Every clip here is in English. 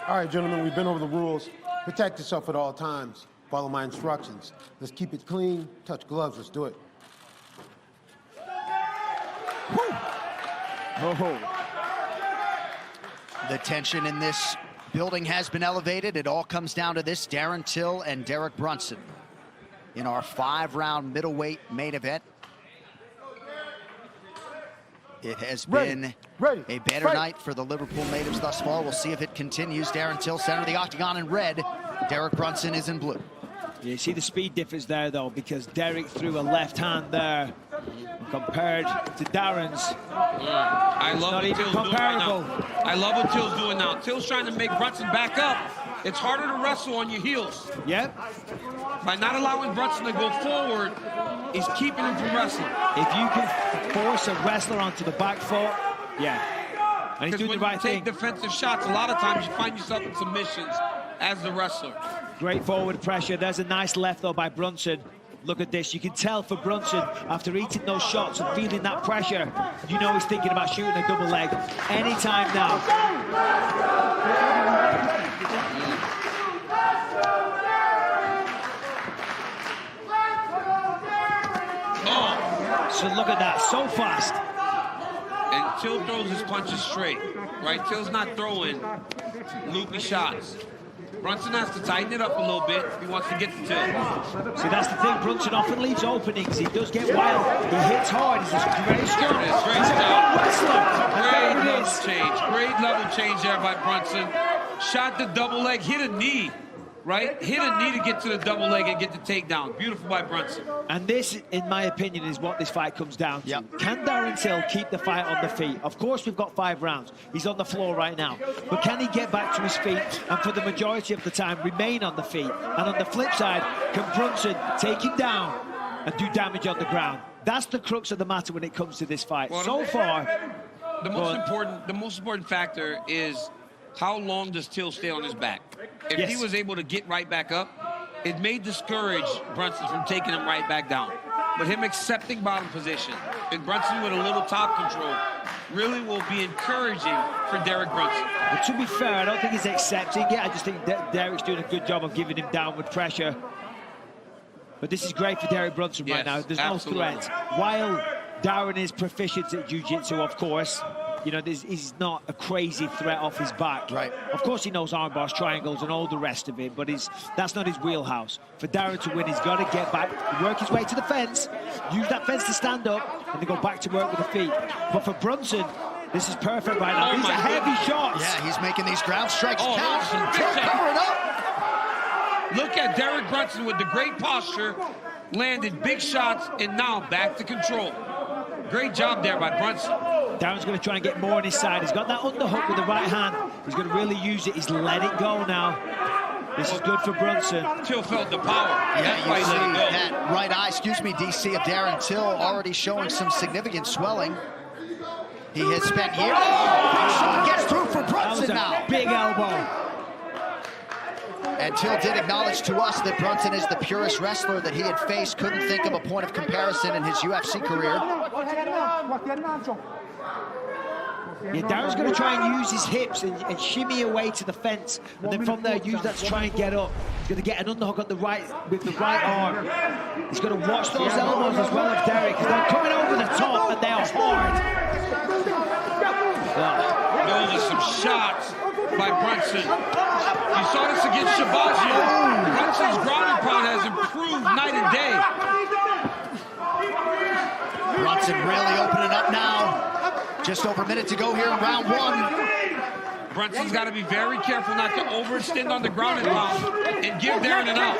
All right, gentlemen, we've been over the rules. Protect yourself at all times. Follow my instructions. Let's keep it clean. Touch gloves. Let's do it. Oh. The tension in this building has been elevated. It all comes down to this: Daren Till and Derek Brunson in our 5-round middleweight main event. It has been a better night for the Liverpool natives thus far. We'll see if it continues. Daren Till, center of the octagon in red. Derek Brunson is in blue. You see the speed difference there, though, because Derek threw a left hand there compared to Daren's. I love what Till's doing right now. I love what Till's doing now. Till's trying to make Brunson back up. It's harder to wrestle on your heels. Yep. By not allowing Brunson to go forward, he's keeping him from wrestling. If you can force a wrestler onto the back foot, yeah. And he's doing the right thing. When you take defensive shots, a lot of times you find yourself in submissions as the wrestler. Great forward pressure. There's a nice left, though, by Brunson. Look at this. You can tell for Brunson, after eating those shots and feeling that pressure, you know he's thinking about shooting a double leg anytime now. Oh. So look at that, so fast. And Till throws his punches straight, right? Till's not throwing loopy shots. Brunson has to tighten it up a little bit if he wants to get to Till. See, that's the thing. Brunson often leaves openings. He does get wild. He hits hard. He's just very strong. Great He's a style. good wrestler. Great level change. Great level change there by Brunson. Shot the double leg, hit a knee, right? Hit a knee to get to the double leg and get the takedown. Beautiful by Brunson. And this, in my opinion, is what this fight comes down to. Yep. Can Daren Till keep the fight on the feet? Of course, we've got 5 rounds. He's on the floor right now. But can he get back to his feet and, for the majority of the time, remain on the feet? And on the flip side, can Brunson take him down and do damage on the ground? That's the crux of the matter when it comes to this fight. Well, so far, the most important factor is how long does Till stay on his back? If he was able to get right back up, it may discourage Brunson from taking him right back down. But him accepting bottom position and Brunson with a little top control really will be encouraging for Derek Brunson. But to be fair, I don't think he's accepting it. I just think Derek's doing a good job of giving him downward pressure. But this is great for Derek Brunson right now. There's no threat. While Daren is proficient at jiu-jitsu, of course, you know, he's not a crazy threat off his back. Right. Of course, he knows arm bars, triangles, and all the rest of it, but that's not his wheelhouse. For Daren to win, he's got to get back, work his way to the fence, use that fence to stand up, and then go back to work with the feet. But for Brunson, this is perfect right now. These are heavy shots. Yeah, he's making these ground strikes count. Till Covering up. Look at Derek Brunson with the great posture, landed big shots, and now back to control. Great job there by Brunson. Daren's going to try and get more on his side. He's got that underhook with the right hand. He's going to really use it. He's let it go now. This is good for Brunson. Till felt the power. Yeah, you see that right eye, DC, of Daren Till already showing some significant swelling. He has spent years. Oh, gets through for Brunson now. Big elbow. And Till did acknowledge to us that Brunson is the purest wrestler that he had faced. Couldn't think of a point of comparison in his UFC career. Yeah, Daren's going to try and use his hips and shimmy away to the fence, and then from there use that to try and get up. He's going to get an underhook on the right with the right arm. He's going to watch those elbows as well as Derek, because they're coming over the top and they are hard. Those are some shots by Brunson. You saw this against Shabazzian. Brunson's ground and pound has improved night and day. Brunson really opening up now. Just over a minute to go here in round 1. Brunson's got to be very careful not to overextend on the ground and pound and give Daren an out.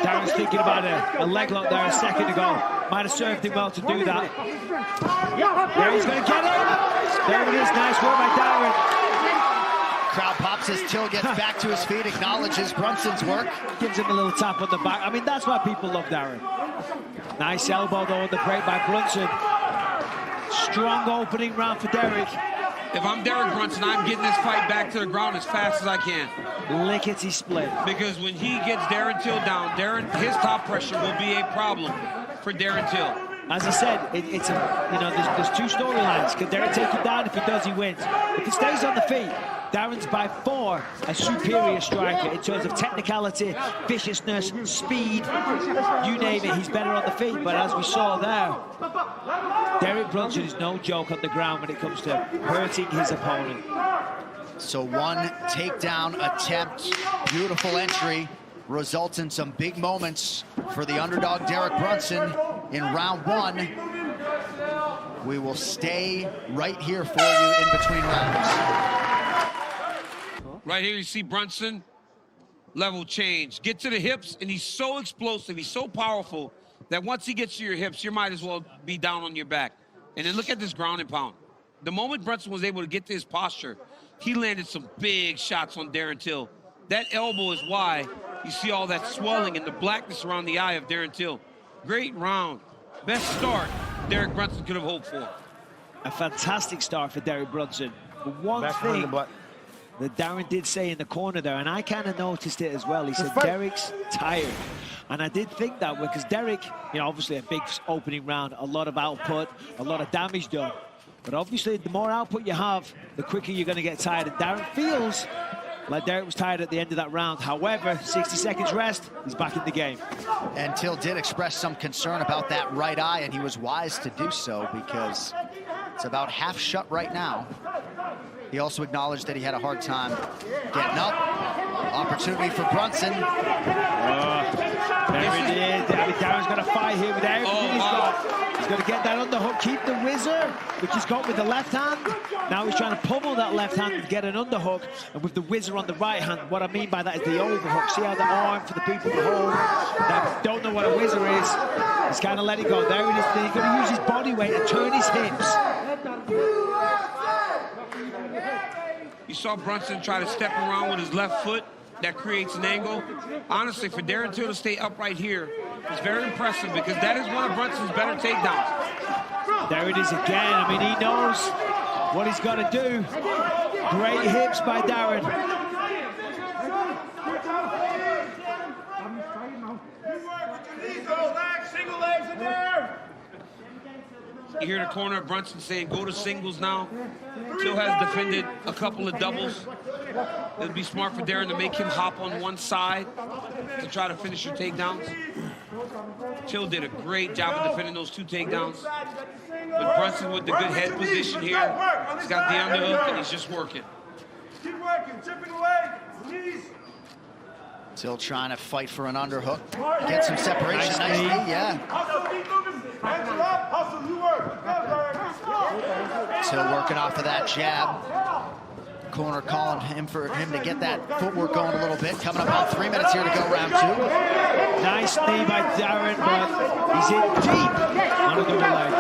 Daren's thinking about a leg lock there a second ago. Might have served him well to do that. There he's going to get it. There it is. Nice work by Daren. Crowd pops as Till gets back to his feet, acknowledges Brunson's work. Gives him a little tap on the back. I mean, that's why people love Daren. Nice elbow, though, on the break by Brunson. Strong opening round for Derek. If I'm Derek Brunson, I'm getting this fight back to the ground as fast as I can. Lickety split. Because when he gets Daren Till down, his top pressure will be a problem for Daren Till. As I said, it's a, you know, there's two storylines. Can Derek take him down? If he does, he wins. If he stays on the feet, Daren's by far a superior striker in terms of technicality, viciousness, speed, you name it, he's better on the feet. But as we saw there, Derek Brunson is no joke on the ground when it comes to hurting his opponent. So one takedown attempt, beautiful entry, results in some big moments for the underdog Derek Brunson in round one. We will stay right here for you in between rounds. Right here you see Brunson, level change. Get to the hips, and he's so explosive, he's so powerful that once he gets to your hips, you might as well be down on your back. And then look at this ground and pound. The moment Brunson was able to get to his posture, he landed some big shots on Daren Till. That elbow is why you see all that swelling and the blackness around the eye of Daren Till. Great round. Best start Derek Brunson could have hoped for. A fantastic start for Derek Brunson. But one thing that Daren did say in the corner there, and I kind of noticed it as well, he said, Derek's tired. And I did think that because Derek, you know, obviously a big opening round, a lot of output, a lot of damage done. But obviously, the more output you have, the quicker you're going to get tired. And Daren feels like Derek was tired at the end of that round. However, 60 seconds rest, he's back in the game. And Till did express some concern about that right eye, and he was wise to do so because it's about half shut right now. He also acknowledged that he had a hard time getting up. Opportunity for Brunson. There it is. I mean, Daren's going to fight here with everything he's got. He's got to get that underhook, keep the whizzer, which he's got with the left hand. Now he's trying to pummel that left hand and get an underhook. And with the whizzer on the right hand, what I mean by that is the overhook. See how the arm for the people at home that don't know what a whizzer is, he's kind of let it go. There it is. Then he's going to use his body weight and turn his hips. You saw Brunson try to step around with his left foot. That creates an angle. Honestly, for Daren Till to stay upright here is very impressive because that is one of Brunson's better takedowns. There it is again. I mean, he knows what he's got to do. Great hips by Daren. Single legs in there. You hear the corner of Brunson saying, go to singles now. Till has defended a couple of doubles. It would be smart for Daren to make him hop on one side to try to finish your takedowns. Till did a great job of defending those two takedowns. But Brunson with the good head position here. He's got the underhook and he's just working. Keep working, chipping away, knees. Till trying to fight for an underhook. Get some separation. Nice knee, yeah. Hustle, keep moving. Hands are up, hustle, you work. Till working off of that jab. Corner calling him for him to get that footwork going a little bit. Coming up about 3 minutes here to go round two. Nice knee by Daren, but he's in deep on a double leg.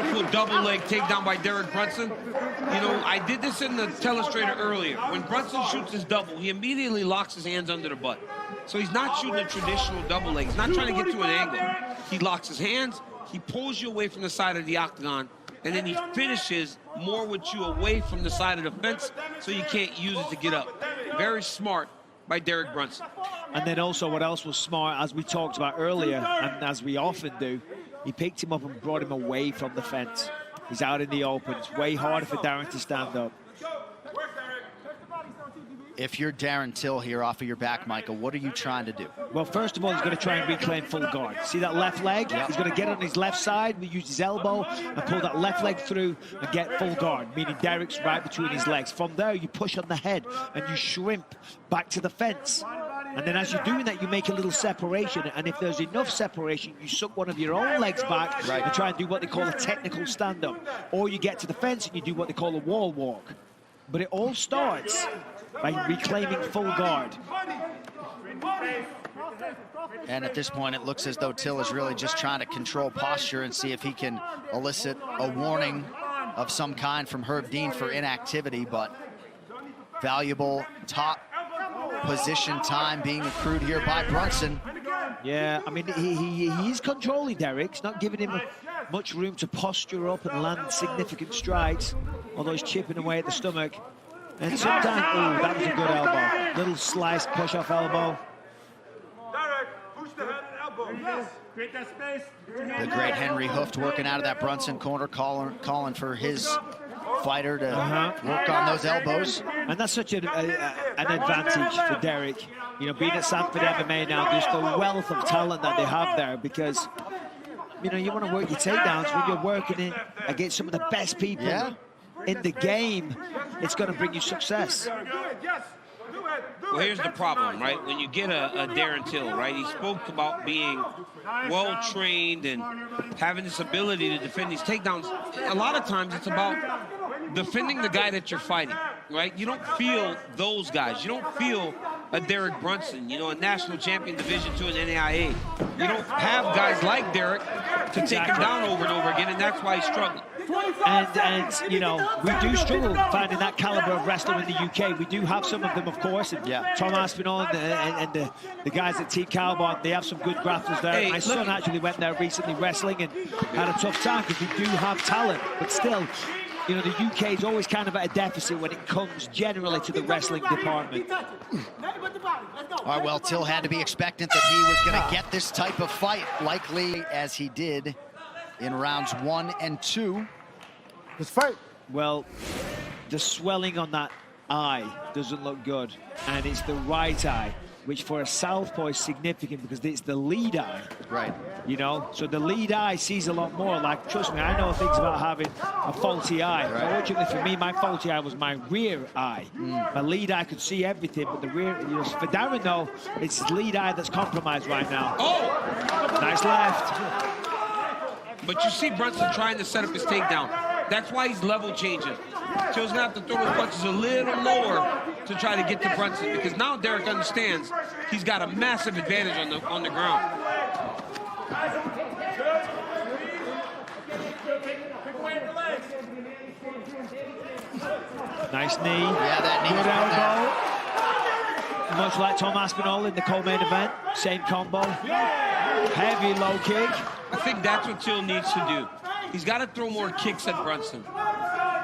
Beautiful double leg takedown by Derek Brunson. You know, I did this in the telestrator earlier. When Brunson shoots his double, he immediately locks his hands under the butt. So he's not shooting a traditional double leg. He's not trying to get to an angle. He locks his hands, he pulls you away from the side of the octagon, and then he finishes more with you away from the side of the fence so you can't use it to get up. Very smart by Derek Brunson. And then also what else was smart, as we talked about earlier, and as we often do, he picked him up and brought him away from the fence. He's out in the open. It's way harder for Daren to stand up. If you're Daren Till here off of your back, Michael, what are you trying to do? Well, first of all, he's going to try and reclaim full guard. See that left leg? Yep. He's going to get on his left side, use his elbow, and pull that left leg through and get full guard, meaning Derek's right between his legs. From there, you push on the head and you shrimp back to the fence. And then as you're doing that, you make a little separation. And if there's enough separation, you suck one of your own legs back and try and do what they call a technical stand-up. Or you get to the fence and you do what they call a wall walk. But it all starts by reclaiming full guard. And at this point, it looks as though Till is really just trying to control posture and see if he can elicit a warning of some kind from Herb Dean for inactivity, but valuable top position time being accrued here by Brunson. Yeah, I mean, he's controlling Derek. He's not giving him much room to posture up and land significant strides, although he's chipping away at the stomach. And sometimes, oh, that was a good elbow. Little slice, push-off elbow. Derek, push the head and elbow. Create that space. The great Henry Hooft working out of that Brunson corner, calling for his fighter to work on those elbows. And that's such an advantage for Derek. You know, being at Sanford MMA now, just the wealth of talent that they have there, because, you know, you want to work your takedowns when you're working in against some of the best people in the game. It's going to bring you success. Well, here's the problem, right? When you get a Daren Till, right? He spoke about being well-trained and having this ability to defend these takedowns. A lot of times it's about defending the guy that you're fighting, right? You don't feel those guys. You don't feel a Derek Brunson, you know, a national champion Division II in NAIA. You don't have guys like Derek to take him down over and over again, and that's why he's struggling. And you know, we do struggle finding that caliber of wrestler in the UK. We do have some of them, of course, and Tom Aspinall and the guys at Team Cowboy, they have some good grapplers there. Hey, my son actually went there recently wrestling and had a tough time because we do have talent, but still, you know, the UK is always kind of at a deficit when it comes generally to the wrestling department. All right, well, Till had to be expectant that he was going to get this type of fight, likely as he did in rounds 1 and 2. Let's fight. Well, the swelling on that eye doesn't look good, and it's the right eye, which for a southpaw is significant because it's the lead eye. Right. You know, so the lead eye sees a lot more. Like, trust me, I know things about having a faulty eye. Fortunately for me, my faulty eye was my rear eye. My lead eye could see everything, but the rear, you know, for Daren, though, it's his lead eye that's compromised right now. Oh! Nice left. But you see Brunson trying to set up his takedown. That's why he's level changing. Till's gonna have to throw his punches a little lower to try to get to Brunson, because now Derek understands he's got a massive advantage on the ground. Nice knee. Yeah, that knee. Good elbow. Much like Tom Aspinall in the co-main event. Same combo. Heavy low kick. I think that's what Till needs to do. He's got to throw more kicks at Brunson.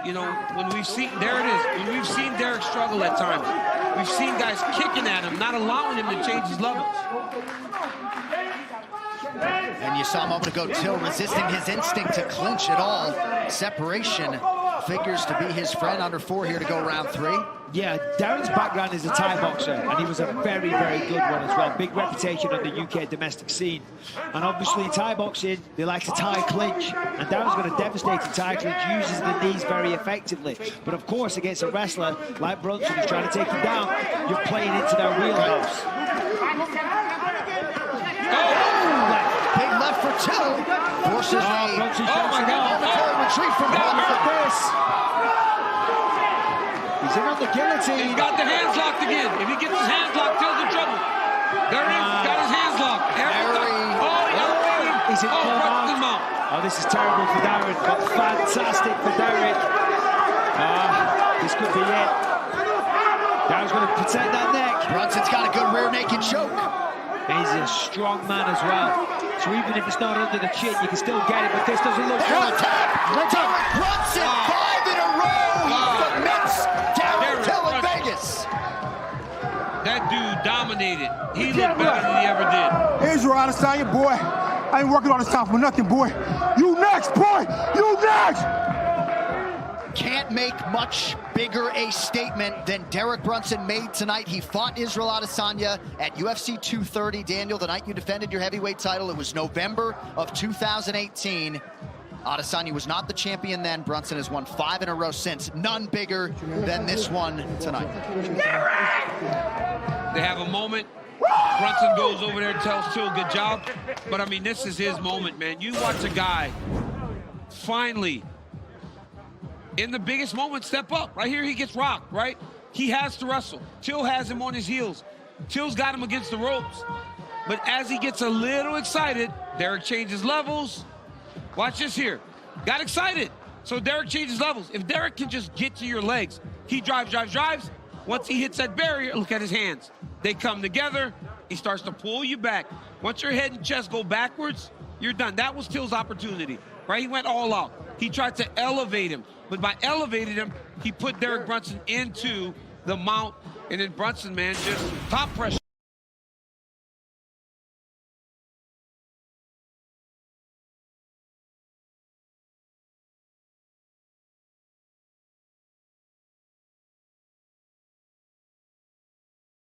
You know, when we've seen, there it is, when we've seen Derek struggle at times, we've seen guys kicking at him, not allowing him to change his levels. And you saw a moment ago, Till resisting his instinct to clinch at all. Separation figures to be his friend. Under 4 here to go round 3. Yeah, Daren's background is a Thai boxer, and he was a very, very good one as well. Big reputation on the UK domestic scene. And obviously, Thai boxing, they like to Thai clinch, and Daren's got a devastating Thai clinch, uses the knees very effectively. But of course, against a wrestler like Brunson, who's trying to take him down, you're playing into their wheelhouse. Big left for Till. Forces Brunson shoots him off. retreat from Brunson. He's in on the guillotine. He's got the hands locked again. If he gets his hands locked, Till's in trouble. There he is. Got his hands locked. Is it Brunson's mount. Oh, this is terrible for Daren, but fantastic for Derek. This could be it. Daren's going to protect that neck. Brunson's got a good rear naked choke. He's a strong man as well. So even if it's not under the chin, you can still get it, but this doesn't look good. Derek Brunson, 5 in a row. He submits Daren Till in Vegas. That dude dominated. He looked better than he ever did. Israel Adesanya, boy. I ain't working all this time for nothing, boy. You next, boy. You next. Can't make much bigger a statement than Derek Brunson made tonight. He fought Israel Adesanya at UFC 230. Daniel, the night you defended your heavyweight title, it was November of 2018. Adesanya was not the champion then. Brunson has won 5 in a row since. None bigger than this one tonight. They have a moment. Brunson goes over there and tells Till, good job. But, I mean, this is his moment, man. You watch a guy finally, in the biggest moment, step up. Right here, he gets rocked, right? He has to wrestle. Till has him on his heels. Till's got him against the ropes. But as he gets a little excited, Derek changes levels. Watch this here. Got excited. So Derek changes levels. If Derek can just get to your legs, he drives. Once he hits that barrier, look at his hands. They come together. He starts to pull you back. Once your head and chest go backwards, you're done. That was Till's opportunity, right? He went all out. He tried to elevate him. But by elevating him, he put Derek Brunson into the mount. And then Brunson, man, just top pressure.